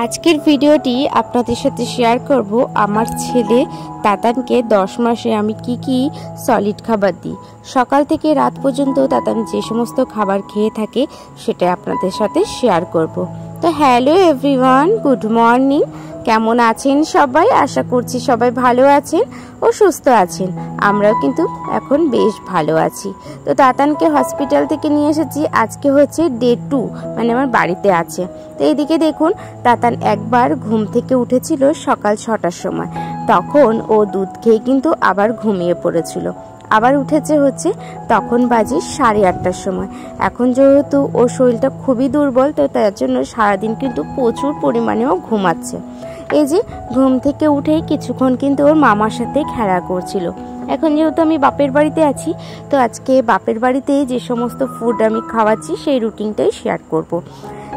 আজকের ভিডিওটি আপনাদের সাথে শেয়ার করব আমার ছেলে তাতানকে 10 মাসে আমি কি সলিড খাবার দিই। সকাল থেকে রাত পর্যন্ত তাতান যে সমস্ত খাবার খেয়ে থাকে সেটা আপনাদের সাথে শেয়ার করব। তো হ্যালো এভরিওয়ান, গুড মর্নিং। কেমন আছেন সবাই? আশা করছি সবাই ভালো আছেন ও সুস্থ আছেন। আমরাও কিন্তু এখন বেশ ভালো আছি। তো তাতানকে হসপিটাল থেকে নিয়ে এসেছি। আজকে হচ্ছে ডে 2, মানে আমার বাড়িতে আছে। তো এইদিকে দেখুন, তাতান একবার ঘুম থেকে উঠেছিল সকাল 6টার সময়। তখন ও দুধ খেয়ে কিন্তু আবার ঘুমিয়ে পড়েছিল। আবার উঠেছে হচ্ছে তখন বাজে 8:30টার সময়। এখন যেহেতু ওর শরীরটা খুবই দুর্বল, তো তার জন্য সারাদিন কিন্তু প্রচুর পরিমাণেও ঘুমাচ্ছে। এই যে ঘুম থেকে উঠেই কিছুক্ষণ কিন্তু ওর মামার সাথে খেলা করছিল। এখন যেহেতু আমি বাপের বাড়িতে আছি, তো আজকে বাপের বাড়িতে যে সমস্ত ফুড আমি খাওয়াচ্ছি সেই রুটিনটাই শেয়ার করব।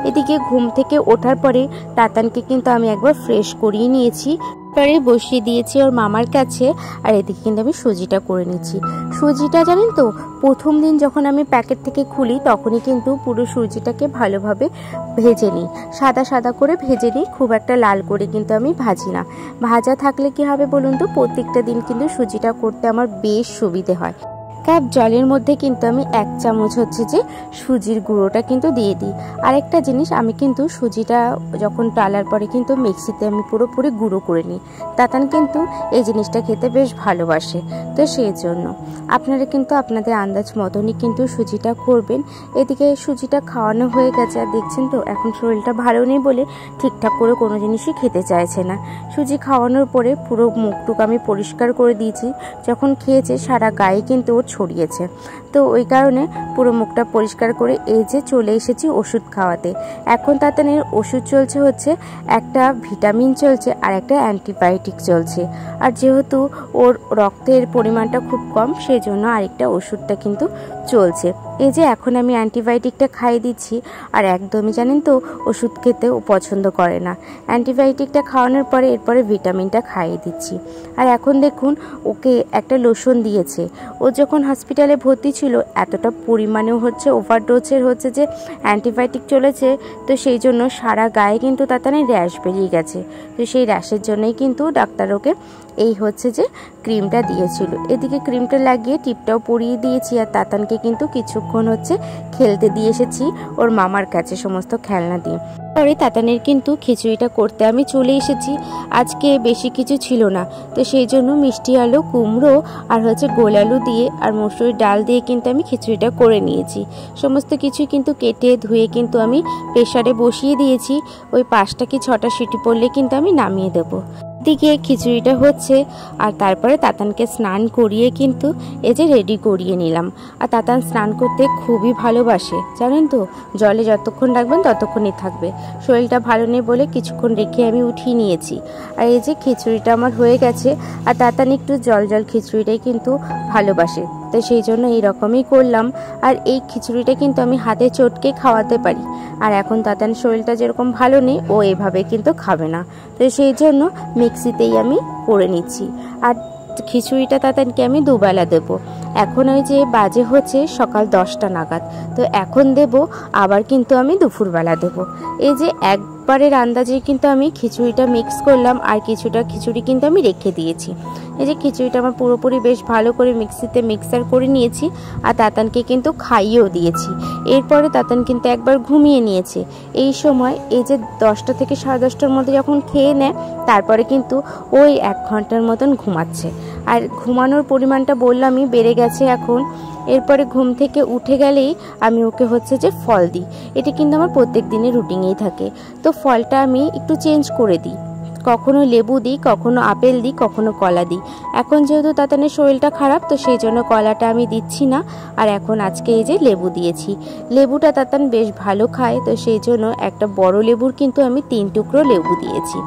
এদিকে ঘুম থেকে ওঠার পরে তাতানকে কিন্তু আমি একবার ফ্রেশ করিয়ে নিয়েছি, পরে বসিয়ে দিয়েছি ওর মামার কাছে। আর এদিকে কিন্তু আমি সুজিটা করে নিচ্ছি। সুজিটা জানেন তো, প্রথম দিন যখন আমি প্যাকেট থেকে খুলি তখনই কিন্তু পুরো সুজিটাকে ভালোভাবে ভেজে নিই, সাদা সাদা করে ভেজে নিই, খুব একটা লাল করে কিন্তু আমি ভাজি না। ভাজা থাকলে কি হবে বলুন তো, প্রত্যেকটা দিন কিন্তু সুজিটা করতে আমার বেশ সুবিধে হয়। কাপ জলের মধ্যে কিন্তু আমি 1 চামচ হচ্ছে যে সুজির গুঁড়োটা কিন্তু দিয়ে দিই। আরেকটা জিনিস, আমি কিন্তু সুজিটা যখন টালার পরে কিন্তু মিক্সিতে আমি পুরোপুরি গুঁড়ো করে নিই। তাতান কিন্তু এই জিনিসটা খেতে বেশ ভালোবাসে, তো সেই জন্য আপনারা কিন্তু আপনাদের আন্দাজ মতনই কিন্তু সুজিটা করবেন। এদিকে সুজিটা খাওয়ানো হয়ে গেছে, আর দেখছেন তো এখন শরীরটা ভালো নেই বলে ঠিকঠাক করে কোনো জিনিসই খেতে চাইছে না। সুজি খাওয়ানোর পরে পুরো মুখটুক আমি পরিষ্কার করে দিয়েছি। যখন খেয়েছে সারা গায়ে কিন্তু ওর ছড়িয়েছে, তো ওই কারণে পুরো মুখটা পরিষ্কার করে এই যে চলে এসেছি ওষুধ খাওয়াতে। এখন তাতানের ওষুধ চলছে হচ্ছে, একটা ভিটামিন চলছে আর একটা অ্যান্টিবায়োটিক চলছে। আর যেহেতু ওর রক্তের পরিমাণটা খুব কম, সেই জন্য আরেকটা ওষুধটা কিন্তু চলছে। এই যে এখন আমি অ্যান্টিবায়োটিকটা খাইয়ে দিচ্ছি। আর একদমই জানেন তো, ওষুধ খেতে ও পছন্দ করে না। অ্যান্টিবায়োটিকটা খাওয়ানোর পরে এরপরে ভিটামিনটা খাইয়ে দিচ্ছি। আর এখন দেখুন, ওকে একটা লোশন দিয়েছে। ও যখন হসপিটালে ভর্তি ছিল এতটা পরিমাণেও হচ্ছে ওভারডোজের হচ্ছে যে অ্যান্টিবায়োটিক চলেছে, তো সেই জন্য সারা গায়ে কিন্তু তাতানের র্যাশ বেরিয়ে গেছে। তো সেই র্যাশের জন্যই কিন্তু ডাক্তার ওকে এই হচ্ছে যে ক্রিমটা দিয়েছিল। এদিকে ক্রিমটা লাগিয়ে টিপটাও পরিয়ে দিয়েছি। আর তাতানকে কিন্তু কিছুক্ষণ হচ্ছে খেলতে দিয়ে এসেছি ওর মামার কাছে সমস্ত খেলনা দিয়ে। পরে তাতানের কিন্তু খিচুড়িটা করতে আমি চলে এসেছি। আজকে বেশি কিছু ছিল না, তো সেই জন্য মিষ্টি আলু, কুমড়ো আর হচ্ছে গোল আলু দিয়ে আর মসুরির ডাল দিয়ে কিন্তু আমি খিচুড়িটা করে নিয়েছি। সমস্ত কিছু কিন্তু কেটে ধুয়ে কিন্তু আমি প্রেসারে বসিয়ে দিয়েছি। ওই 5টা কি 6টা সিটি পড়লে কিন্তু আমি নামিয়ে দেবো। দিকে খিচুড়িটা হচ্ছে, আর তারপরে তাতানকে স্নান করিয়ে কিন্তু এই যে রেডি করিয়ে নিলাম। আর তাতান স্নান করতে খুবই ভালোবাসে, জানেন তো, জলে যতক্ষণ রাখবেন ততক্ষণই থাকবে। শরীরটা ভালো নেই বলে কিছুক্ষণ রেখে আমি উঠিয়ে নিয়েছি। আর এই যে খিচুড়িটা আমার হয়ে গেছে। আর তাতান একটু জল জল খিচুড়িটাই কিন্তু ভালোবাসে, তো সেই জন্য এইরকমই করলাম। আর এই খিচুড়িটা কিন্তু আমি হাতে চটকে খাওয়াতে পারি। আর এখন তাতান শরীরটা যেরকম ভালো নেই, ও এভাবে কিন্তু খাবে না, তো সেই জন্য মিক্সিতেই আমি করে নিচ্ছি। আর খিচুড়িটা তাতানকে আমি 2 বেলা দেবো। এখন ওই যে বাজে হচ্ছে সকাল 10টা নাগাদ, তো এখন দেব, আবার কিন্তু আমি দুপুরবেলা দেবো। এই যে একবারের আন্দাজে কিন্তু আমি খিচুড়িটা মিক্স করলাম, আর কিছুটা খিচুড়ি কিন্তু আমি রেখে দিয়েছি। এই যে খিচুড়িটা আমার পুরোপুরি বেশ ভালো করে মিক্সিতে মিক্সার করে নিয়েছি। আর তাতানকে কিন্তু খাইয়েও দিয়েছি। এরপরে তাতান কিন্তু একবার ঘুমিয়ে নিয়েছে। এই সময় এই যে 10টা থেকে 10:30টার মধ্যে যখন খেয়ে নেয়, তারপরে কিন্তু ওই 1 ঘন্টার মতন ঘুমাচ্ছে। আর ঘুমানোর পরিমাণটা বললামই বেড়ে গেছে এখন। এরপরে ঘুম থেকে উঠে গেলেই আমি ওকে হচ্ছে যে ফল দিই। এটা কিন্তু আমার প্রত্যেক দিনের রুটিনেই থাকে। তো ফলটা আমি একটু চেঞ্জ করে দিই, কখনো লেবু দিই, কখনো আপেল দিই, কখনো কলা দিই। এখন যেহেতু তাতানের শরীরটা খারাপ, তো সেই জন্য কলাটা আমি দিচ্ছি না। আর এখন আজকে এই যে লেবু দিয়েছি। লেবুটা তাতান বেশ ভালো খায়, তো সেই জন্য একটা বড় লেবুর কিন্তু আমি 3 টুকরো লেবু দিয়েছি।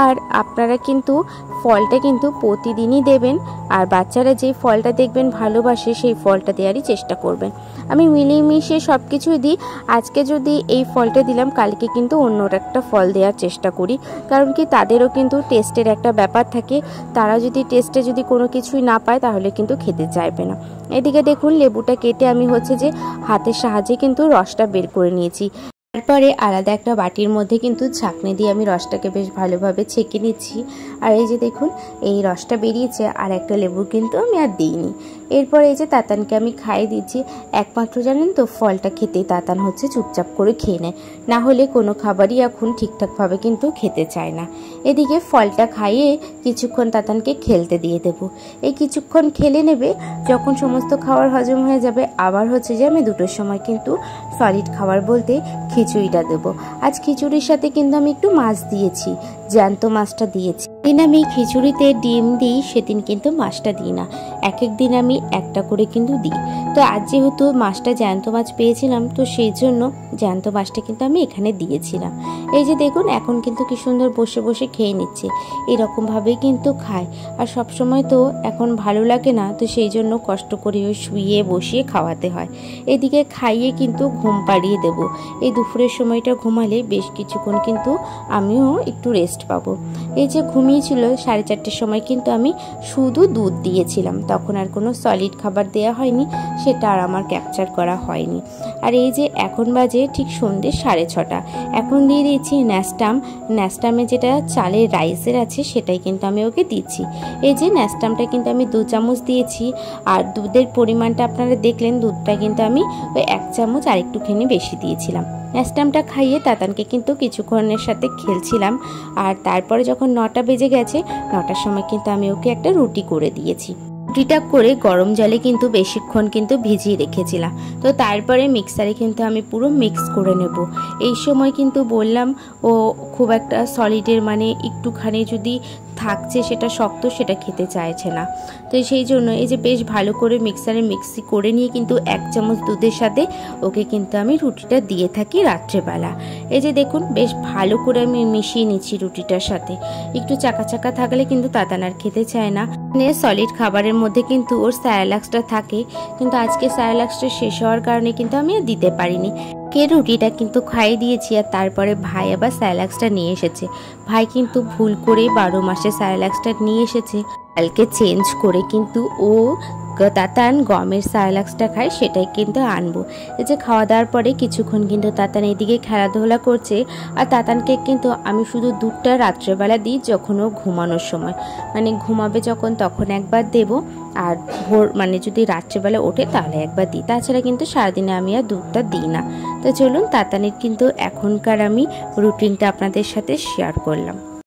আর আপনারা কিন্তু ফলটা কিন্তু প্রতিদিনই দেবেন। আর বাচ্চারা যেই ফলটা দেখবেন ভালোবাসে, সেই ফলটা দেওয়ারই চেষ্টা করবেন। আমি মিলিয়ে মিশিয়ে সব কিছুই দিই। আজকে যদি এই ফলটা দিলাম, কালকে কিন্তু অন্য একটা ফল দেওয়ার চেষ্টা করি। কারণ কি, তাদেরও কিন্তু টেস্টের একটা ব্যাপার থাকে। তারা যদি টেস্টে যদি কোনো কিছুই না পায়, তাহলে কিন্তু খেতে চাইবে না। এদিকে দেখুন, লেবুটা কেটে আমি হচ্ছে যে হাতের সাহায্যে কিন্তু রসটা বের করে নিয়েছি। তারপরে আলাদা একটা বাটির মধ্যে কিন্তু ছাঁকনি দিয়ে আমি রসটাকে বেশ ভালোভাবে ছেঁকে নিচ্ছি। আর এই যে দেখুন এই রসটা বেরিয়েছে, আর একটা লেবু কিন্তু আমি আর দিইনি। এরপর এই যে তাতানকে আমি খাইয়ে দিচ্ছি। একমাত্র জানেন তো ফলটা খেতেই তাতান হচ্ছে চুপচাপ করে খেয়ে নেয়, না হলে কোনো খাবারই এখন ঠিকঠাকভাবে কিন্তু খেতে চায় না। এদিকে ফলটা খাইয়ে কিছুক্ষণ তাতানকে খেলতে দিয়ে দেবো। এই কিছুক্ষণ খেলে নেবে, যখন সমস্ত খাবার হজম হয়ে যাবে আবার হচ্ছে যে আমি 2টোর সময় কিন্তু সলিড খাবার বলতে খিচুড়িটা দেবো। আজ খিচুড়ির সাথে কিন্তু আমি একটু মাছ দিয়েছি, জ্যান্ত মাছটা দিয়েছি। দিন আমি খিচুড়িতে ডিম দিই, সেদিন কিন্তু মাছটা দিই না, এক এক দিন আমি একটা করে কিন্তু দিই। তো আজ যেহেতু মাছটা জ্যান্ত মাছ পেয়েছিলাম, তো সেই জন্য জ্যান্ত মাছটা কিন্তু আমি এখানে দিয়েছিলাম। এই যে দেখুন এখন কিন্তু কি সুন্দর বসে বসে খেয়ে নিচ্ছে, এরকমভাবেই কিন্তু খায়। আর সবসময় তো এখন ভালো লাগে না, তো সেই জন্য কষ্ট করে ওই শুইয়ে বসিয়ে খাওয়াতে হয়। এদিকে খাইয়ে কিন্তু ঘুম পাড়িয়ে দেবো। এই দুপুরের সময়টা ঘুমালে বেশ কিছুক্ষণ কিন্তু আমিও একটু রেস্ট পাবো। এই যে ঘুমিয়েছিল 4:30টার সময় কিন্তু আমি শুধু দুধ দিয়েছিলাম, তখন আর কোনো সলিড খাবার দেওয়া হয়নি, সেটা আর আমার ক্যাপচার করা হয়নি। আর এই যে এখন বাজে ঠিক সন্ধ্যে 6:30, এখন দিয়ে দিয়েছি ন্যাস্টামে যেটা চালের রাইসের আছে সেটাই কিন্তু আমি ওকে দিচ্ছি। এই যে ন্যাস্টামটা কিন্তু আমি 2 চামচ দিয়েছি, আর দুধের পরিমাণটা আপনারা দেখলেন, দুধটা কিন্তু আমি ওই 1 চামচ আর একটুখানি বেশি দিয়েছিলাম। ন্যাস্টামটা খাইয়ে তাতানকে কিন্তু কিছুক্ষণের সাথে খেলছিলাম। আর তারপরে যখন 9টা বেজে গেছে, 9টার সময় কিন্তু আমি ওকে একটা রুটি করে দিয়েছি। রুটিটা করে গরম জলে কিন্তু বেশিক্ষণ কিন্তু ভিজিয়ে রেখেছিলাম। তো তারপরে মিক্সারে কিন্তু আমি পুরো মিক্স করে নেব। এই সময় কিন্তু বললাম ও খুব একটা সলিডের মানে একটুখানি যদি থাকছে সেটা শক্ত, সেটা খেতে চাইছে না। তো সেই জন্য এই যে বেশ ভালো করে মিক্সারে মিক্সি করে নিয়ে কিন্তু 1 চামচ দুধের সাথে ওকে কিন্তু আমি রুটিটা দিয়ে থাকি রাত্রেবেলা। এই যে দেখুন বেশ ভালো করে আমি মিশিয়ে নিচ্ছি রুটিটার সাথে। একটু চাকা চাকা থাকলে কিন্তু তাতান আর খেতে চায় না। সলিড খাবারের মধ্যে কিন্তু ওর স্যালাক্সটা থাকে, কিন্তু আজকে স্যালাক্সটা শেষ হওয়ার কারণে কিন্তু আমি আর দিতে পারিনি। রুটিটা কিন্তু খাইয়ে দিয়েছি, আর তারপরে ভাই আবার স্যালাক্সটা নিয়ে এসেছে। ভাই কিন্তু ভুল করে 12 মাসে স্যালাক্সটা নিয়ে এসেছে। কালকে চেঞ্জ করে কিন্তু ও তাতান গমের স্যালাক্সটা খায়, সেটাই কিন্তু আনবো। এই যে খাওয়া দাওয়ার পরে কিছুক্ষণ কিন্তু তাতান এদিকে খেলাধুলা করছে। আর তাতানকে কিন্তু আমি শুধু দুধটা রাত্রেবেলা দিই, যখন ও ঘুমানোর সময়, মানে ঘুমাবে যখন তখন একবার দেব, আর ভোর মানে যদি রাত্রেবেলা ওঠে তাহলে একবার দিই। তাছাড়া কিন্তু সারাদিনে আমি আর দুধটা দিই না। তো চলুন তাতানের কিন্তু এখনকার আমি রুটিনটা আপনাদের সাথে শেয়ার করলাম।